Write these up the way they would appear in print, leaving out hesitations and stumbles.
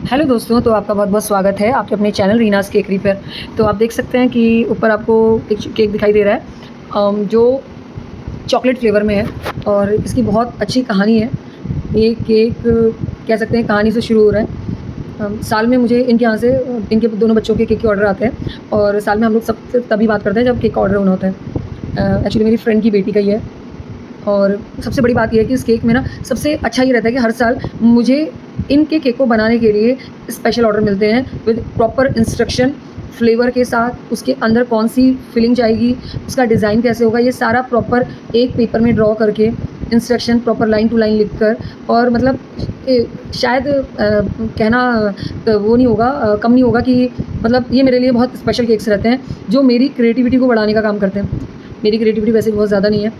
Hello दोस्तों, तो आपका बहुत बहुत स्वागत है आपके अपने चैनल रीनास केकरी पर। तो आप देख सकते हैं कि ऊपर आपको एक केक दिखाई दे रहा है जो चॉकलेट फ्लेवर में है और इसकी बहुत अच्छी कहानी है। ये केक कह सकते हैं कहानी से शुरू हो रहा है। साल में मुझे इनके यहाँ से इनके दोनों बच्चों के केक के ऑर्डर आते हैं और साल में हम लोग सब तभी बात करते हैं जब केक का ऑर्डर होना होता है। एक्चुअली मेरी फ्रेंड की बेटी का ही है और सबसे बड़ी बात ये है कि इस केक में ना सबसे अच्छा ये रहता है कि हर साल मुझे इनके केक को बनाने के लिए स्पेशल ऑर्डर मिलते हैं विद प्रॉपर इंस्ट्रक्शन, फ्लेवर के साथ, उसके अंदर कौन सी फिलिंग जाएगी, उसका डिज़ाइन कैसे होगा, ये सारा प्रॉपर एक पेपर में ड्रॉ करके instruction proper line to line लिख कर और मतलब शायद कहना वो नहीं होगा, कम नहीं होगा कि मतलब ये मेरे लिए बहुत स्पेशल केक्स रहते हैं जो मेरी क्रिएटिविटी को बढ़ाने का काम करते हैं। मेरी क्रिएटिविटी वैसे बहुत ज़्यादा नहीं है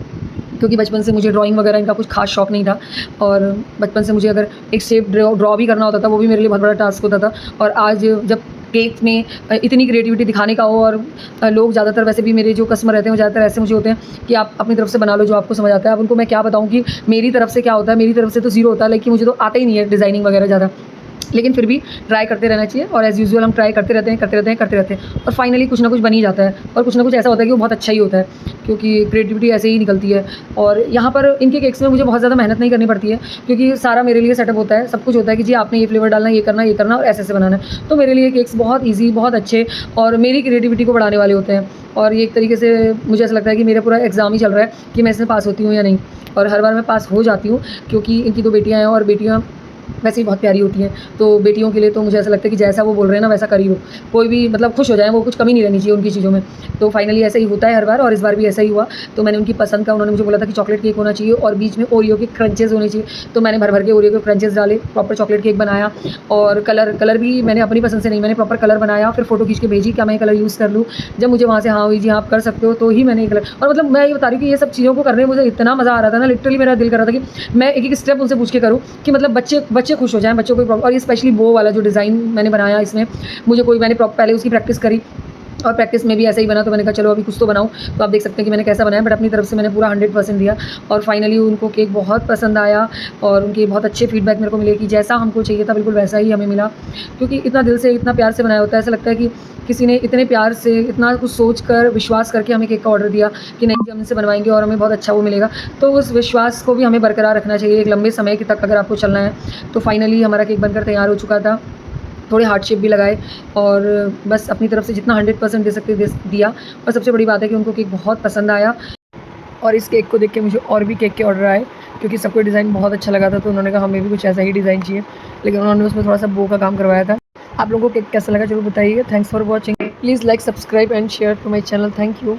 क्योंकि बचपन से मुझे ड्राइंग वगैरह इनका कुछ खास शौक नहीं था और बचपन से मुझे अगर एक शेप ड्रॉ भी करना होता था वो भी मेरे लिए बहुत बड़ा टास्क होता था। और आज जब केक में इतनी क्रिएटिविटी दिखाने का हो और लोग ज़्यादातर वैसे भी मेरे जो कस्टमर रहते हैं वो ज़्यादातर ऐसे मुझे होते हैं कि आप अपनी तरफ से बना लो जो आपको समझ आता है। अब उनको मैं क्या बताऊँ कि मेरी तरफ से क्या होता है, मेरी तरफ से तो ज़ीरो होता है, लेकिन मुझे तो आता ही नहीं है डिज़ाइनिंग वगैरह ज़्यादा, लेकिन फिर भी ट्राई करते रहना चाहिए और एज़ यूजुअल हम ट्राई करते रहते हैं और फाइनली कुछ ना कुछ बन ही जाता है और कुछ ना कुछ ऐसा होता है कि वो बहुत अच्छा ही होता है क्योंकि क्रिएटिविटी ऐसे ही निकलती है। और यहाँ पर इनके केक्स में मुझे बहुत ज़्यादा मेहनत नहीं करनी पड़ती है क्योंकि सारा मेरे लिए सेटअप होता है, सब कुछ होता है कि जी आपने ये फ्लेवर डालना है, ये करना और ऐसे बनाना है। तो मेरे लिए केक्स बहुत ईजी, बहुत अच्छे और मेरी क्रिएटिविटी को बढ़ाने वाले होते हैं। और ये एक तरीके से मुझे ऐसा लगता है कि मेरा पूरा एग्ज़ाम ही चल रहा है कि मैं इसमें पास होती हूँ या नहीं, और हर बार मैं पास हो जाती हूँ क्योंकि इनकी 2 बेटियाँ हैं और बेटियाँ वैसे ही बहुत प्यारी होती हैं। तो बेटियों के लिए तो मुझे ऐसा लगता है कि जैसा वो बोल रहे हैं ना वैसा करी हो, कोई भी मतलब खुश हो जाए, वो कुछ कमी नहीं रहनी चाहिए उनकी चीज़ों में। तो फाइनली ऐसा ही होता है हर बार और इस बार भी ऐसा ही हुआ। तो मैंने उनकी पसंद का, उन्होंने मुझे बोला था कि चॉकलेट केक होना चाहिए और बीच में ओरियो के क्रंचेस होने चाहिए, तो मैंने भर भर के ओरियो के क्रंचेस डाले, प्रॉपर चॉकलेट केक बनाया। और कलर भी मैंने अपनी पसंद से नहीं, मैंने प्रॉपर कलर बनाया, फिर फ़ोटो खींच के भेजी क्या मैं ये कलर यूज़ कर लूँ। जब मुझे वहाँ से हाँ हुई जी आप कर सकते हो, तो ही मैंने ये कलर, और मतलब मैं ये बता रही हूँ कि ये सब चीज़ों को करने में मुझे इतना मज़ा आ रहा था ना, लिटरली मेरा दिल कर रहा था कि मैं एक स्टेप उनसे पूछ के करूँ कि मतलब बच्चे खुश हो जाएँ, बच्चों को प्रॉब्लम। और ये स्पेशली वो वाला जो डिज़ाइन मैंने बनाया इसमें मुझे कोई, मैंने पहले उसकी प्रैक्टिस करी और प्रैक्टिस में भी ऐसा ही बना, तो मैंने कहा चलो अभी कुछ तो बनाऊँ। तो आप देख सकते हैं कि मैंने कैसा बनाया, बट अपनी तरफ से मैंने पूरा 100% दिया और फाइनली उनको केक बहुत पसंद आया और उनके बहुत अच्छे फीडबैक मेरे को मिले कि जैसा हमको चाहिए था बिल्कुल वैसा ही हमें मिला। क्योंकि इतना दिल से, इतना प्यार से बनाया होता है, ऐसा लगता है कि किसी ने इतने प्यार से, इतना कुछ सोच कर, विश्वास करके हमें केक का ऑर्डर दिया कि नहीं जी हम इनसे बनवाएंगे और हमें बहुत अच्छा वो मिलेगा। तो उस विश्वास को भी हमें बरकरार रखना चाहिए एक लंबे समय तक अगर आपको चलना है। तो फाइनली हमारा केक बनकर तैयार हो चुका था, थोड़े हार्ट शेप भी लगाए और बस अपनी तरफ से जितना 100% दे सकते दिया। और सबसे बड़ी बात है कि उनको केक बहुत पसंद आया और इस केक को देख के मुझे और भी केक के ऑर्डर आए क्योंकि सबको डिज़ाइन बहुत अच्छा लगा था। तो उन्होंने कहा हमें भी कुछ ऐसा ही डिज़ाइन चाहिए, लेकिन उन्होंने उसमें थोड़ा सा बो का काम करवाया था। आप लोगों को केक कैसा लगा जरूर बताइएगा। Thanks for watching. Please like, subscribe and share to my channel. Thank you.